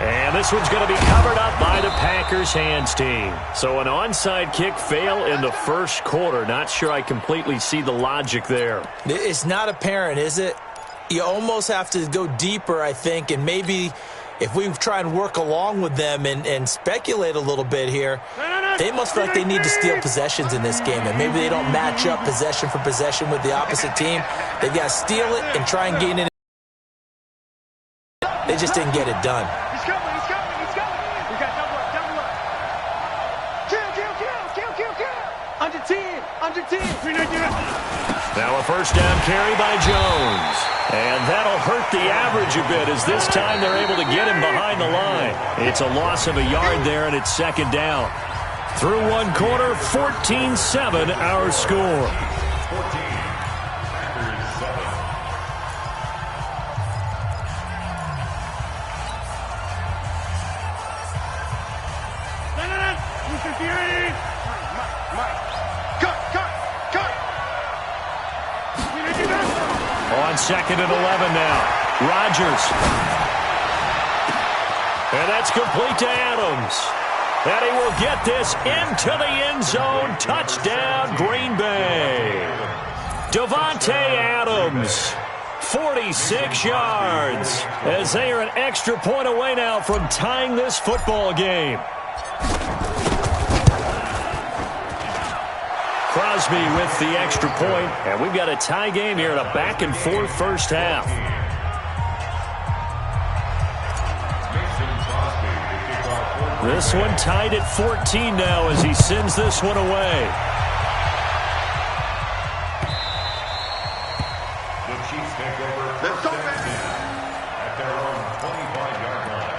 And this one's going to be covered up by the Packers hands team. So an onside kick fail in the first quarter. Not sure I completely see the logic there. It's not apparent, is it? You almost have to go deeper, I think, and maybe if we try and work along with them and speculate a little bit here, they must feel like they need to steal possessions in this game, and maybe they don't match up possession for possession with the opposite team. They've got to steal it and try and gain it. They just didn't get it done. He's coming. We got double up. Kill. Under 10. Now a first down carry by Jones. And that'll hurt the average a bit as this time they're able to get him behind the line. It's a loss of a yard there, and it's second down. Through one quarter, 14-7 our score. On second and 11 now. Rodgers. And that's complete to Adams. And he will get this into the end zone. Touchdown, Green Bay. Davante Adams, 46 yards, as they are an extra point away now from tying this football game. Crosby with the extra point, and we've got a tie game here in a back-and-forth first half. This one tied at 14 now as he sends this one away. The Chiefs take over first and 10 at their own 25-yard line.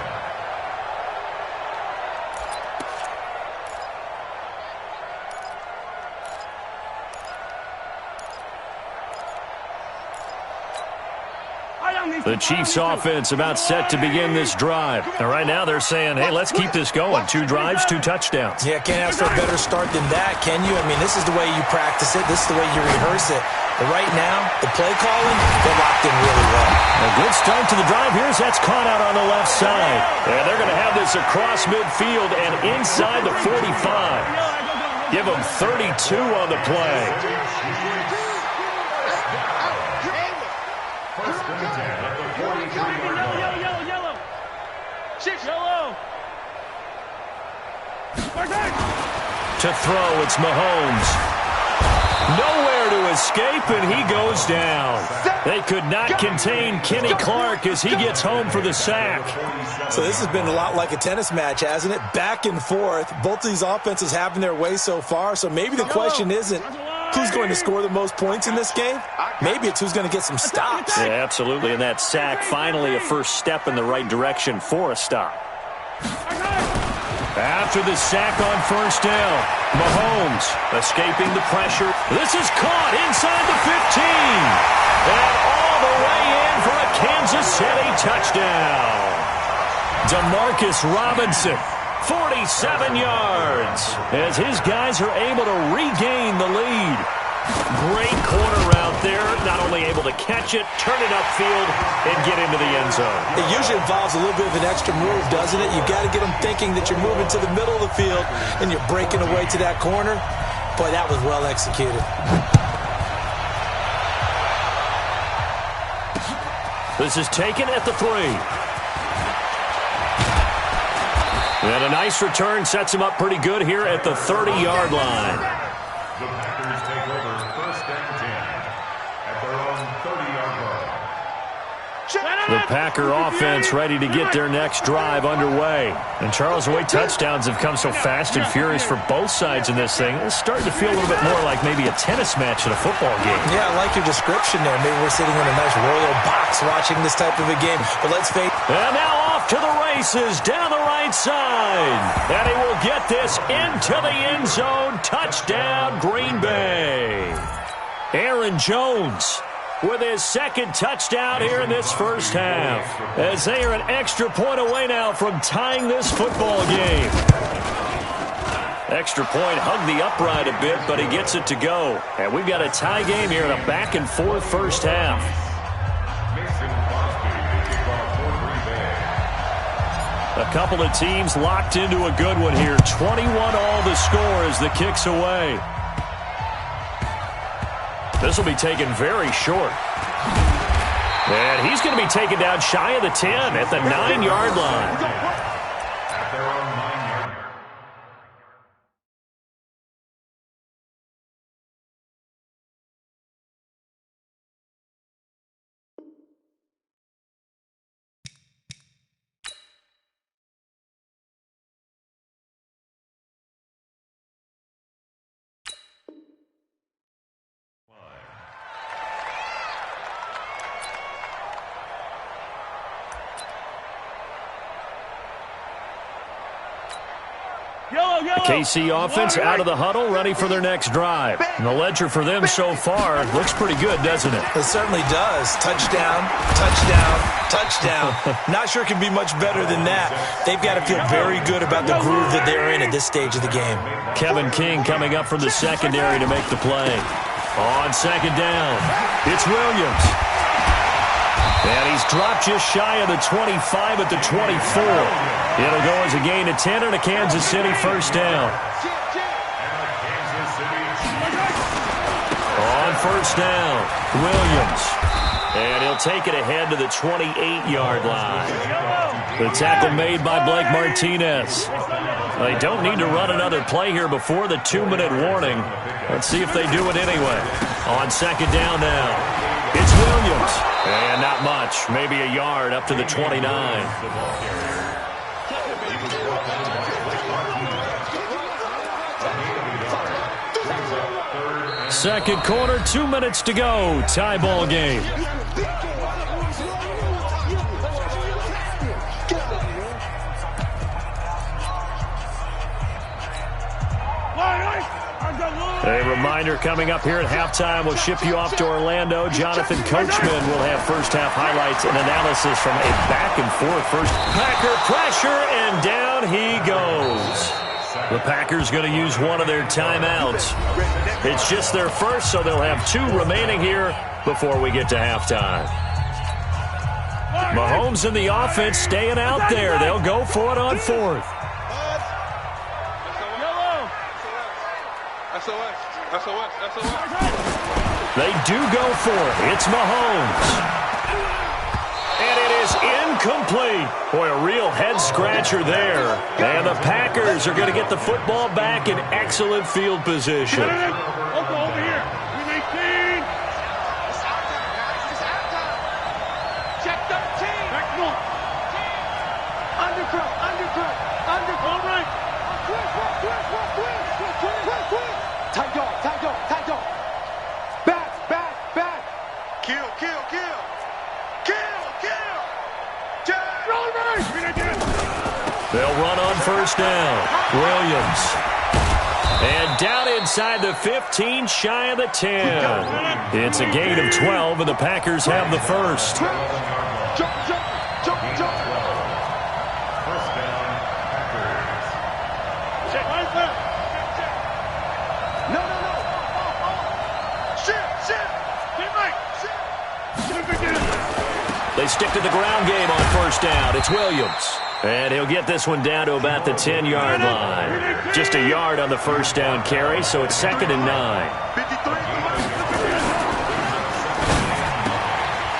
The Chiefs offense about set to begin this drive. And right now they're saying, hey, let's keep this going. 2 drives, 2 touchdowns. Yeah, can't ask for a better start than that, can you? I mean, this is the way you practice it. This is the way you rehearse it. But right now, the play calling, they're locked in really well. A good start to the drive. Here's that's caught out on the left side. And they're going to have this across midfield and inside the 45. Give them 32 on the play. First and 10 at the 43-yard line. Yellow. Yellow. To throw, it's Mahomes. Nowhere to escape, and he goes down. They could not contain Kenny Clark as he gets home for the sack. So this has been a lot like a tennis match, hasn't it? Back and forth. Both of these offenses having their way so far. So maybe the question isn't who's going to score the most points in this game. Maybe it's who's going to get some stops. Yeah, absolutely. And that sack, finally a first step in the right direction for a stop. After the sack on first down, Mahomes escaping the pressure. This is caught inside the 15. And all the way in for a Kansas City touchdown. Demarcus Robinson, 47 yards, as his guys are able to regain the lead. Great corner out there, not only able to catch it, turn it upfield, and get into the end zone. It usually involves a little bit of an extra move, doesn't it? You've got to get them thinking that you're moving to the middle of the field and you're breaking away to that corner. Boy, that was well executed. This is taken at the 3. And a nice return sets him up pretty good here at the 30-yard line. The Packers take over first and 10 at their own 30-yard line. The Packer offense ready to get their next drive underway. And Charles, the way touchdowns have come so fast and furious for both sides in this thing, it's starting to feel a little bit more like maybe a tennis match at a football game. Yeah, I like your description there. Maybe we're sitting in a nice royal box watching this type of a game. But let's face it. And now off to the races down the right side. And he will get this into the end zone. Touchdown, Green Bay. Aaron Jones with his second touchdown here in this first half, as they are an extra point away now from tying this football game. Extra point hugged the upright a bit, but he gets it to go. And we've got a tie game here in a back-and-forth first half. A couple of teams locked into a good one here. 21 all the score as the kick's away. This will be taken very short. And he's going to be taken down shy of the 10 at the 9-yard line. At their own 9-yard. The KC offense out of the huddle, ready for their next drive. And the ledger for them so far looks pretty good, doesn't it? It certainly does. Touchdown, touchdown, touchdown. Not sure it can be much better than that. They've got to feel very good about the groove that they're in at this stage of the game. Kevin King coming up from the secondary to make the play. On second down, it's Williams. And he's dropped just shy of the 25 at the 24. It'll go as a gain of 10 and a Kansas City first down. On first down, Williams. And he'll take it ahead to the 28-yard line. The tackle made by Blake Martinez. They don't need to run another play here before the 2-minute warning. Let's see if they do it anyway. On second down now, it's Williams. And not much, maybe a yard up to the 29. Second quarter, 2 minutes to go. Tie ball game. A reminder coming up here at halftime. We'll ship you off to Orlando. Jonathan Coachman will have first-half highlights and analysis from a back-and-forth first. Packer pressure, and down he goes. The Packers going to use one of their timeouts. It's just their first, so they'll have 2 remaining here before we get to halftime. Mahomes and the offense staying out there. They'll go for it on fourth. They do go for it. It's Mahomes. And it is incomplete. Boy, a real head-scratcher there. And the Packers are going to get the football back in excellent field position. Over here. Check 13. Back north. Undercut. All right. Tight dog. Back. Kill. They'll run on first down. Williams. And down inside the 15, shy of the 10. It's a gain of 12, and the Packers have the first. Jump. First down, Packers. Check. No. Shit. Get right. They stick to the ground game on first down. It's Williams. And he'll get this one down to about the 10-yard line. Just a yard on the first down carry, so it's 2nd and 9.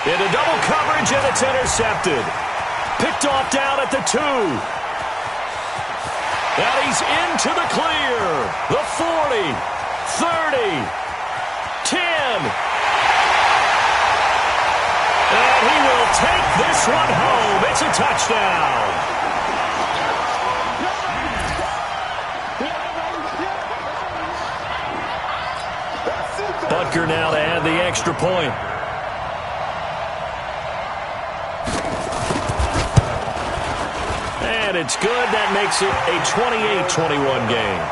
Into double coverage, and it's intercepted. Picked off down at the 2. And he's into the clear. The 40, 30, 10. And he will take this one home. It's a touchdown. Butker now to add the extra point. And it's good. That makes it a 28-21 game.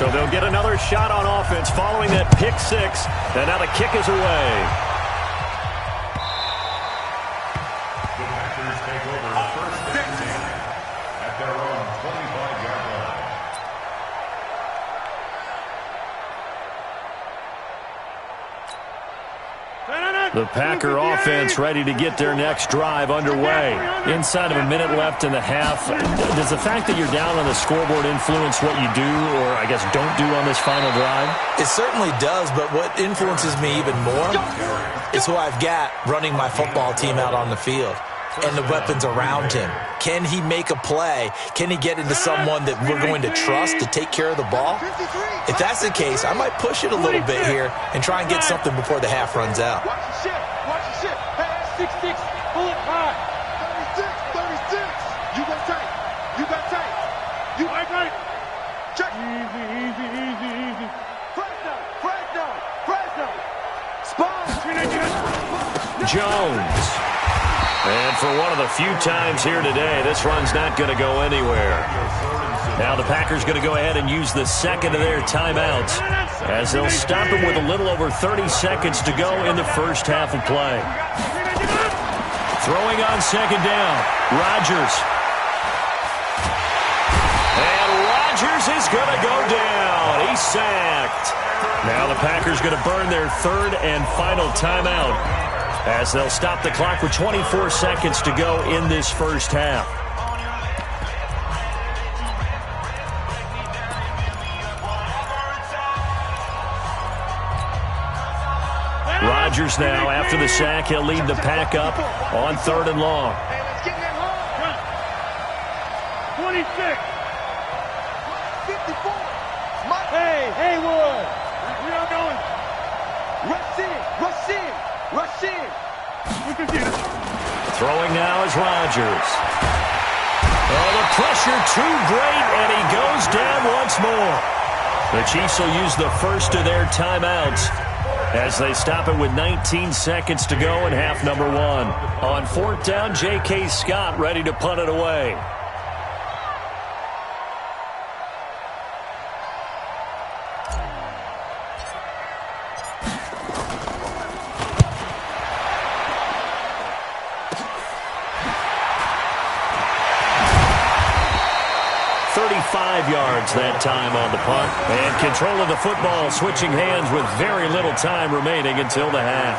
So they'll get another shot on offense following that pick 6. And now the kick is away. The Packers take over first and 10 at their The Packer offense ready to get their next drive underway. Inside of a minute left in the half, does the fact that you're down on the scoreboard influence what you do, or I guess don't do on this final drive? It certainly does, but what influences me even more is who I've got running my football team out on the field and the weapons around him. Can he make a play? Can he get into someone that we're going to trust to take care of the ball? If that's the case, I might push it a little bit here and try and get something before the half runs out. Watch the shit. Watch the shit. Hey, 6-6. Pull it high. 36. You got tight. You got tight. You got tight. Check. Easy. Fresno. Spot. Jones. And for one of the few times here today, this run's not going to go anywhere. Now the Packers going to go ahead and use the second of their timeouts as they'll stop him with a little over 30 seconds to go in the first half of play. Throwing on second down, Rodgers. And Rodgers is going to go down. He's sacked. Now the Packers going to burn their third and final timeout as they'll stop the clock with 24 seconds to go in this first half. Rodgers now, after the sack, he'll lead the pack up on third and long. Hey, let's get that home. 26. 54. Hey, Haywood. We are going. Rush in. Throwing now is Rodgers. Oh, the pressure too great, and he goes down once more. The Chiefs will use the first of their timeouts as they stop it with 19 seconds to go in half number one. On fourth down, J.K. Scott ready to punt it away. Yards that time on the punt. And control of the football switching hands with very little time remaining until the half.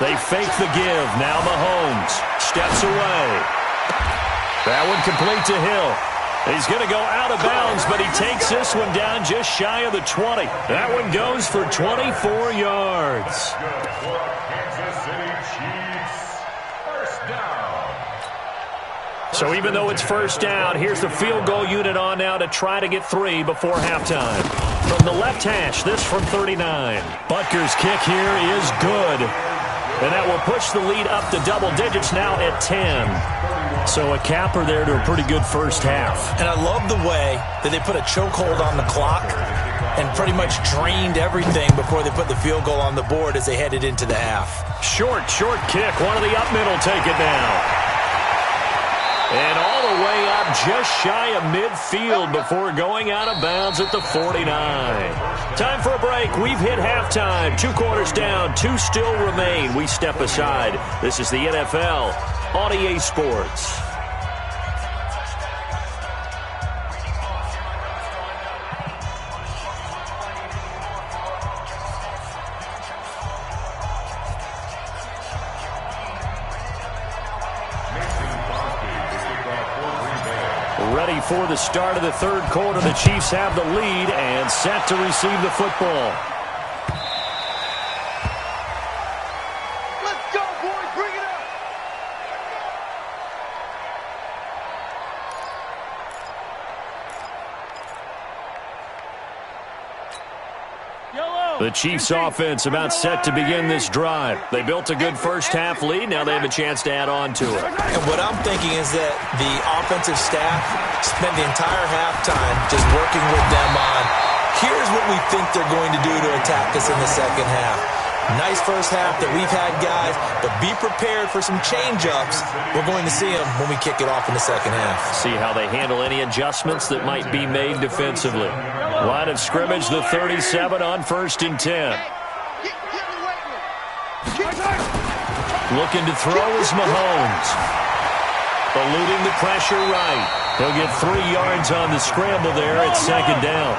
They fake the give. Now Mahomes steps away. That one complete to Hill. He's going to go out of bounds, but he takes this one down just shy of the 20. That one goes for 24 yards. So even though it's first down, here's the field goal unit on now to try to get 3 before halftime. From the left hash, this from 39. Butker's kick here is good. And that will push the lead up to double digits now at 10. So a capper there to a pretty good first half. And I love the way that they put a chokehold on the clock and pretty much drained everything before they put the field goal on the board as they headed into the half. Short kick. One of the up middle take it now. And all the way up just shy of midfield before going out of bounds at the 49. Time for a break. We've hit halftime. 2 quarters down. 2 still remain. We step aside. This is the NFL on EA Sports. Ready for the start of the third quarter. The Chiefs have the lead and set to receive the football. Let's go, boys. Bring it up. The Chiefs offense about set to begin this drive. They built a good first half lead. Now they have a chance to add on to it. And what I'm thinking is that the offensive staff spent the entire halftime just working with them on, here's what we think they're going to do to attack us in the second half. Nice first half that we've had, guys, but be prepared for some change-ups. We're going to see them when we kick it off in the second half. See how they handle any adjustments that might be made defensively. Line of scrimmage, the 37 on 1st and 10. Looking to throw is Mahomes. Eluding the pressure right. He'll get 3 yards on the scramble there at second down.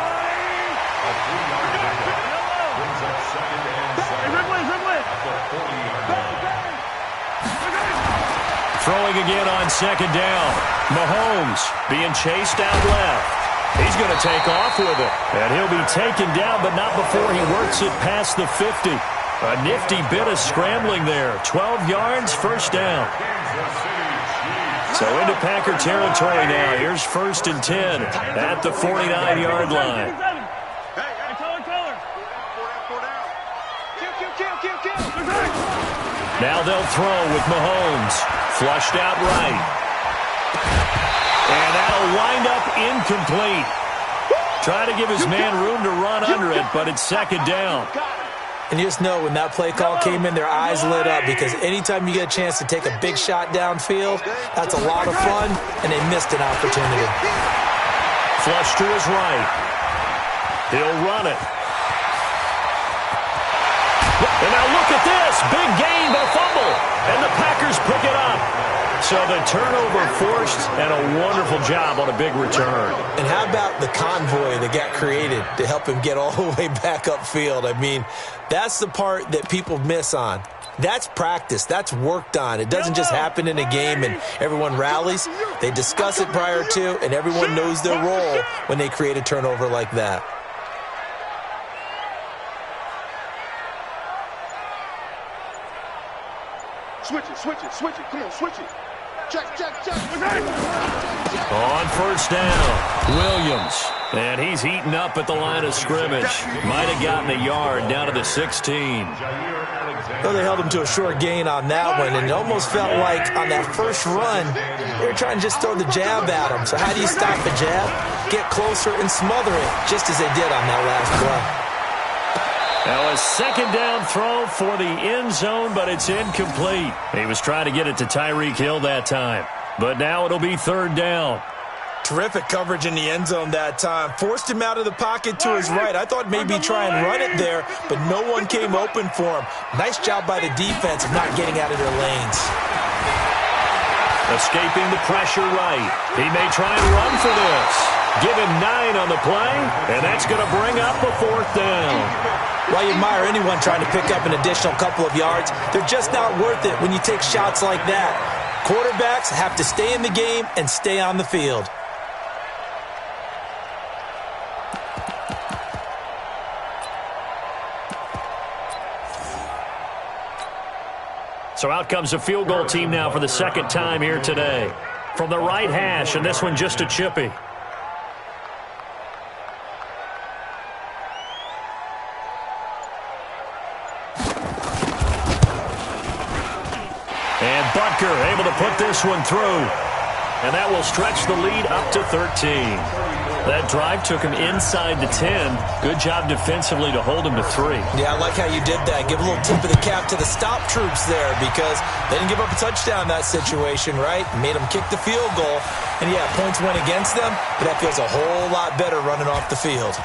Throwing again on second down. Mahomes being chased out left. He's going to take off with it. And he'll be taken down, but not before he works it past the 50. A nifty bit of scrambling there. 12 yards, first down. So into Packer territory now. Here's 1st and 10 at the 49-yard line. Now they'll throw with Mahomes. Flushed out right. And that'll wind up incomplete. Try to give his man room to run under it, but it's second down. And you just know when that play call came in, their eyes lit up, because anytime you get a chance to take a big shot downfield, that's a lot of fun, and they missed an opportunity. Flush to his right. He'll run it. And now look at this. Big gain, but a fumble. And the Packers pick it up. So the turnover forced, and a wonderful job on a big return. And how about the convoy that got created to help him get all the way back upfield? I mean, that's the part that people miss on. That's practice. That's worked on. It doesn't just happen in a game and everyone rallies. They discuss it prior to, and everyone knows their role when they create a turnover like that. Switch it. Come on, switch it. Check. On first down, Williams. And he's heating up at the line of scrimmage. Might have gotten a yard down to the 16. Well, they held him to a short gain on that one, and it almost felt like on that first run, they were trying to just throw the jab at him. So how do you stop the jab? Get closer and smother it, just as they did on that last play. Now a second down throw for the end zone, but it's incomplete. He was trying to get it to Tyreek Hill that time. But now it'll be third down. Terrific coverage in the end zone that time. Forced him out of the pocket to his right. I thought maybe try and run it there, but no one came open for him. Nice job by the defense of not getting out of their lanes. Escaping the pressure right. He may try and run for this. Give him 9 on the play, and that's going to bring up a fourth down. While you admire anyone trying to pick up an additional couple of yards, they're just not worth it when you take shots like that. Quarterbacks have to stay in the game and stay on the field. So out comes a field goal team now for the second time here today. From the right hash, and this one just a chippy. And Butker able to put this one through. And that will stretch the lead up to 13. That drive took him inside the 10. Good job defensively to hold him to 3. Yeah, I like how you did that. Give a little tip of the cap to the stop troops there, because they didn't give up a touchdown in that situation, right? Made them kick the field goal. And, yeah, points went against them, but that feels a whole lot better running off the field.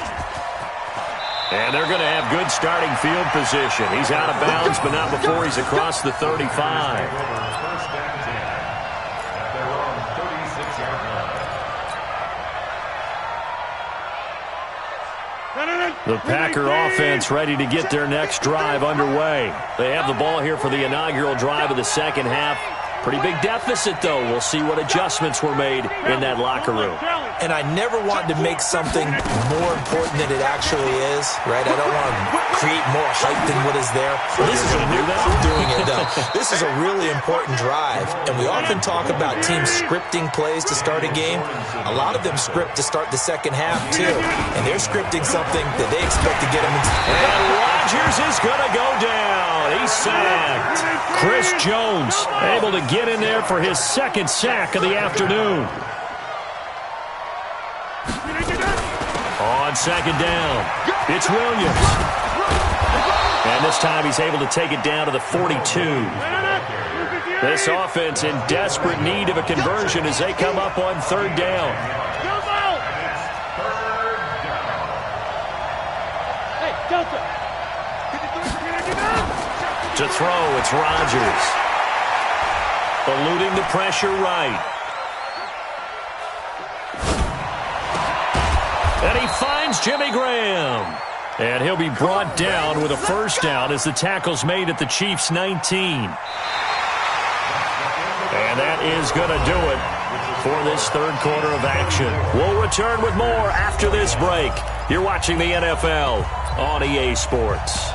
And they're going to have good starting field position. He's out of bounds, but not before he's across the 35. The Packer offense ready to get their next drive underway. They have the ball here for the inaugural drive of the second half. Pretty big deficit, though. We'll see what adjustments were made in that locker room. And I never wanted to make something more important than it actually is, right? I don't want to create more hype than what is there. This is doing it, though. This is a really important drive. And we often talk about teams scripting plays to start a game. A lot of them script to start the second half, too. And they're scripting something that they expect to get them into. And Rodgers is going to go down. He's sacked. Chris Jones able to get in there for his second sack of the afternoon. On second down, it's Williams. And this time he's able to take it down to the 42. This offense in desperate need of a conversion as they come up on third down. To throw, it's Rodgers. Eluding the pressure right. And he finds Jimmy Graham. And he'll be brought down with a first down as the tackle's made at the Chiefs' 19. And that is going to do it for this third quarter of action. We'll return with more after this break. You're watching the NFL on EA Sports.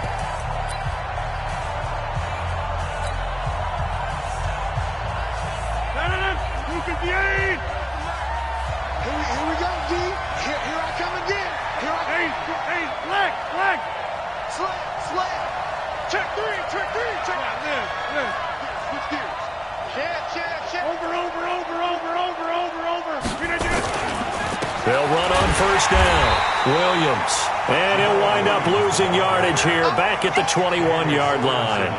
Here we go, D. Here I come again. Hey, Slikk. Check three. Check. Switch gears. Check. Over. They'll run on first down. Williams. And he'll wind up losing yardage here back at the 21-yard line.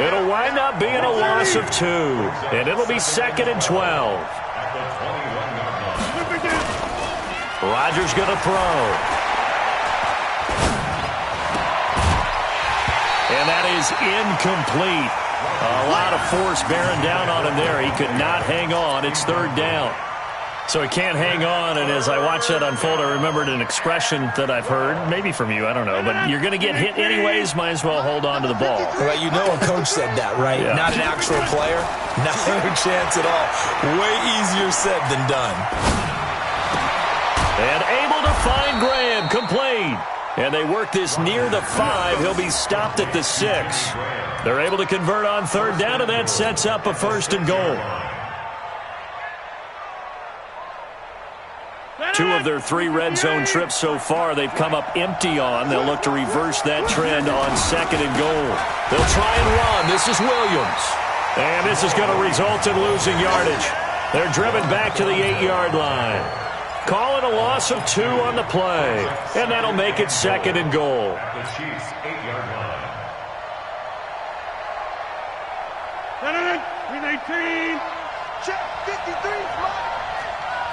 It'll wind up being a loss of 2. And it'll be 2nd and 12. Rodgers going to throw. And that is incomplete. A lot of force bearing down on him there. He could not hang on. It's 3rd down. So he can't hang on, and as I watch that unfold, I remembered an expression that I've heard, maybe from you, I don't know, but you're going to get hit anyways, might as well hold on to the ball. Well, you know a coach said that, right? Yeah. Not an actual player. Not a chance at all. Way easier said than done. And able to find Graham, complete. And they work this near the 5. He'll be stopped at the 6. They're able to convert on 3rd down, and that sets up a 1st and goal. 2 of their 3 red zone trips so far they've come up empty on. They'll look to reverse that trend on 2nd and goal. They'll try and run. This is Williams. And this is going to result in losing yardage. They're driven back to the 8-yard line. Calling a loss of 2 on the play. And that'll make it 2nd and goal. The Chiefs' 8-yard line. 18. Check 53.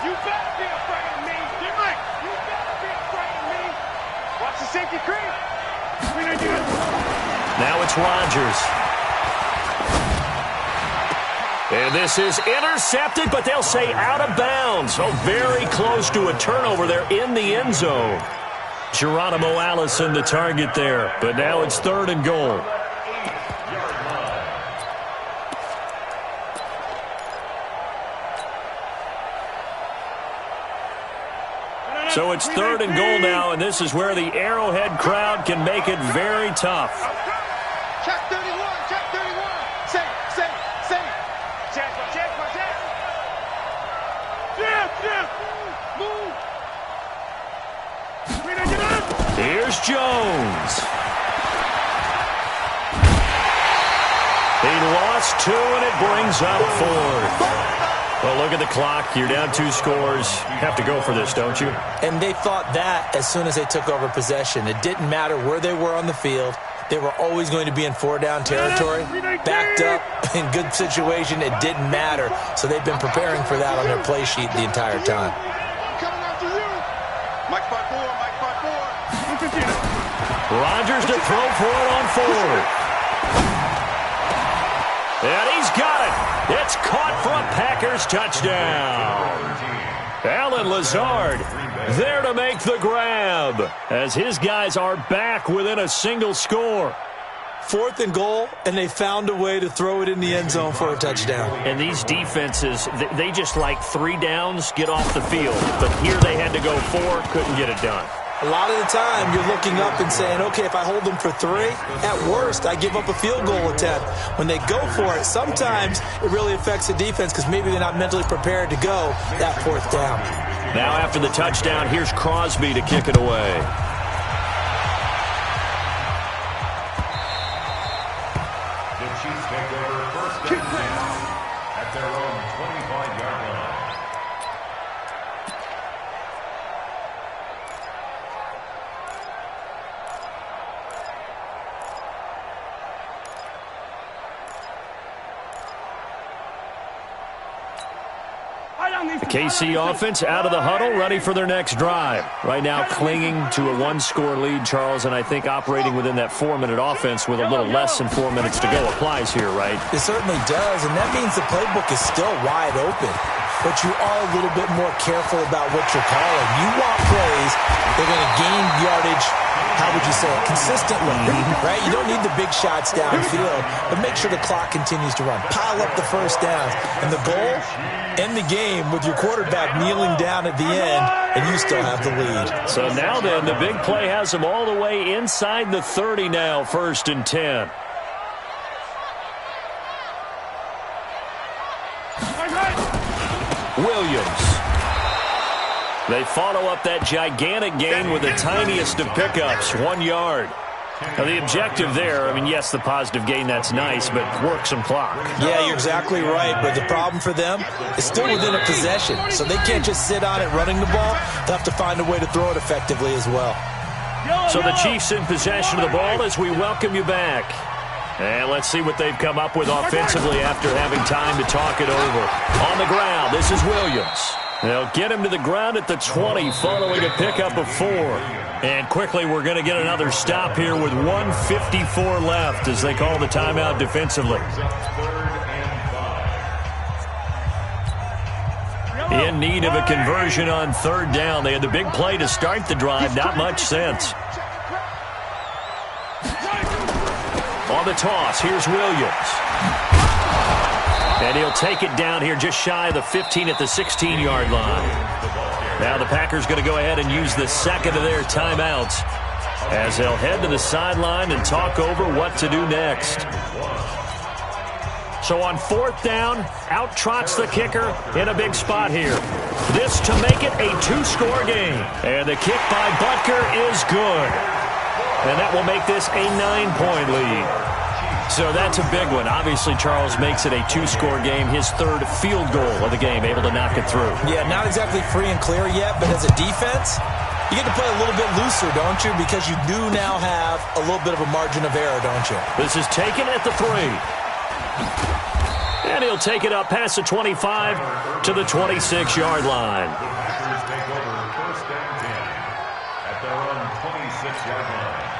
You better be afraid of me. Jimmy, you better be afraid of me. Watch the safety creep. Now it's Rodgers. And this is intercepted, but they'll say out of bounds. So very close to a turnover there in the end zone. Geronimo Allison the target there, but now it's 3rd and goal. So it's 3rd and goal now, and this is where the Arrowhead crowd can make it very tough. Check 31. Safe. Check. Move. Here's Jones. He lost 2, and it brings up 4th. Well, look at the clock. You're down 2 scores. You have to go for this, don't you? And they thought that as soon as they took over possession. It didn't matter where they were on the field. They were always going to be in 4-down territory. Backed up, in good situation, it didn't matter. So they've been preparing for that on their play sheet the entire time. Coming after you. Mike 5-4. Rodgers to throw for it on 4th. And he's got it. It's caught for a Packers touchdown. Alan Lazard there to make the grab as his guys are back within a single score. 4th and goal, and they found a way to throw it in the end zone for a touchdown. And these defenses, they just like 3 downs, get off the field. But here they had to go 4, couldn't get it done. A lot of the time, you're looking up and saying, okay, if I hold them for 3, at worst, I give up a field goal attempt. When they go for it, sometimes it really affects the defense because maybe they're not mentally prepared to go that 4th down. Now after the touchdown, here's Crosby to kick it away. The Chiefs take over 1st and 10 at their own 25-yard line. The KC offense out of the huddle, ready for their next drive. Right now clinging to a 1-score lead, Charles, and I think operating within that 4-minute offense with a little less than 4 minutes to go applies here, right? It certainly does, and that means the playbook is still wide open. but you are a little bit more careful about what you're calling. You want plays that are going to gain yardage, how would you say it, consistently, right? You don't need the big shots downfield, but make sure the clock continues to run. Pile up the first downs. And the goal, end the game with your quarterback kneeling down at the end, and you still have the lead. So now then, the big play has them all the way inside the 30 now, 1st and 10. Williams. They follow up that gigantic gain with the tiniest of pickups, 1 yard. Now, the objective there, I mean, yes, the positive gain, that's nice, but work some clock. Yeah, you're exactly right, but the problem for them is still within a possession, so they can't just sit on it running the ball. They'll have to find a way to throw it effectively as well. So the Chiefs in possession of the ball as we welcome you back. And let's see what they've come up with offensively after having time to talk it over. On the ground, this is Williams. They'll get him to the ground at the 20 following a pickup of 4. And quickly, we're going to get another stop here with 1:54 left as they call the timeout defensively. In need of a conversion on 3rd down. They had the big play to start the drive. Not much sense. On the toss, here's Williams. And he'll take it down here just shy of the 15 at the 16-yard line. Now the Packers going to go ahead and use the second of their timeouts as they'll head to the sideline and talk over what to do next. So on 4th down, out trots the kicker in a big spot here. This to make it a 2-score game. And the kick by Butker is good. And that will make this a 9-point lead. So that's a big one. Obviously, Charles makes it a 2-score game. His 3rd field goal of the game, able to knock it through. Yeah, not exactly free and clear yet, but as a defense, you get to play a little bit looser, don't you? Because you do now have a little bit of a margin of error, don't you? This is taken at the 3. And he'll take it up past the 25 to the 26-yard line. Packers take over 1st and 10 at their own 26-yard line.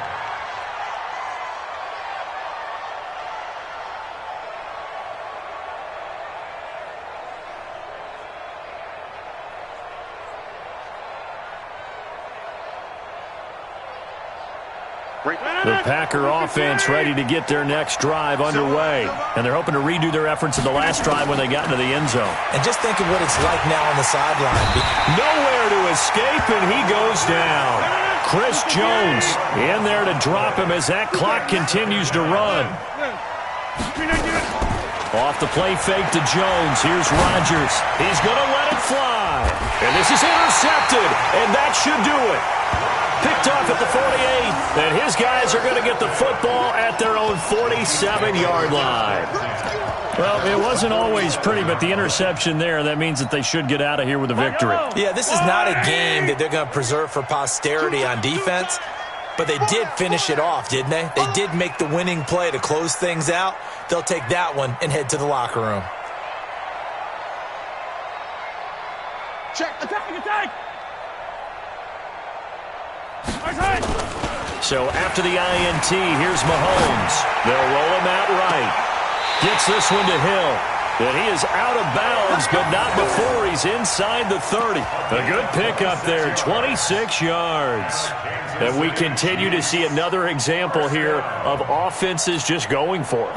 The Packer offense ready to get their next drive underway. And they're hoping to redo their efforts in the last drive when they got into the end zone. And just think of what it's like now on the sideline. Nowhere to escape, and he goes down. Chris Jones in there to drop him as that clock continues to run. Off the play fake to Jones. Here's Rodgers. He's going to let it fly. And this is intercepted, and that should do it. Picked off at the 48, and his guys are going to get the football at their own 47-yard line. Well, it wasn't always pretty, but the interception there, that means that they should get out of here with a victory. Yeah, this is not a game that they're going to preserve for posterity on defense, but they did finish it off, didn't they? They did make the winning play to close things out. They'll take that one and head to the locker room. Check. Attack. So after the INT, here's Mahomes. They'll roll him out right. Gets this one to Hill. And he is out of bounds, but not before he's inside the 30. A good pickup there, 26 yards. And we continue to see another example here of offenses just going for it.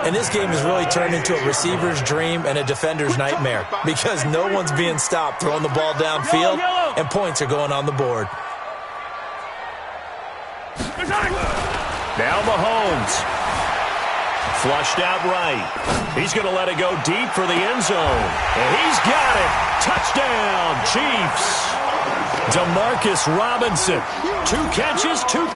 And this game has really turned into a receiver's dream and a defender's nightmare because no one's being stopped throwing the ball downfield, and points are going on the board. Now Mahomes. Flushed out right. He's going to let it go deep for the end zone. And he's got it. Touchdown, Chiefs. Demarcus Robinson. 2 catches, 2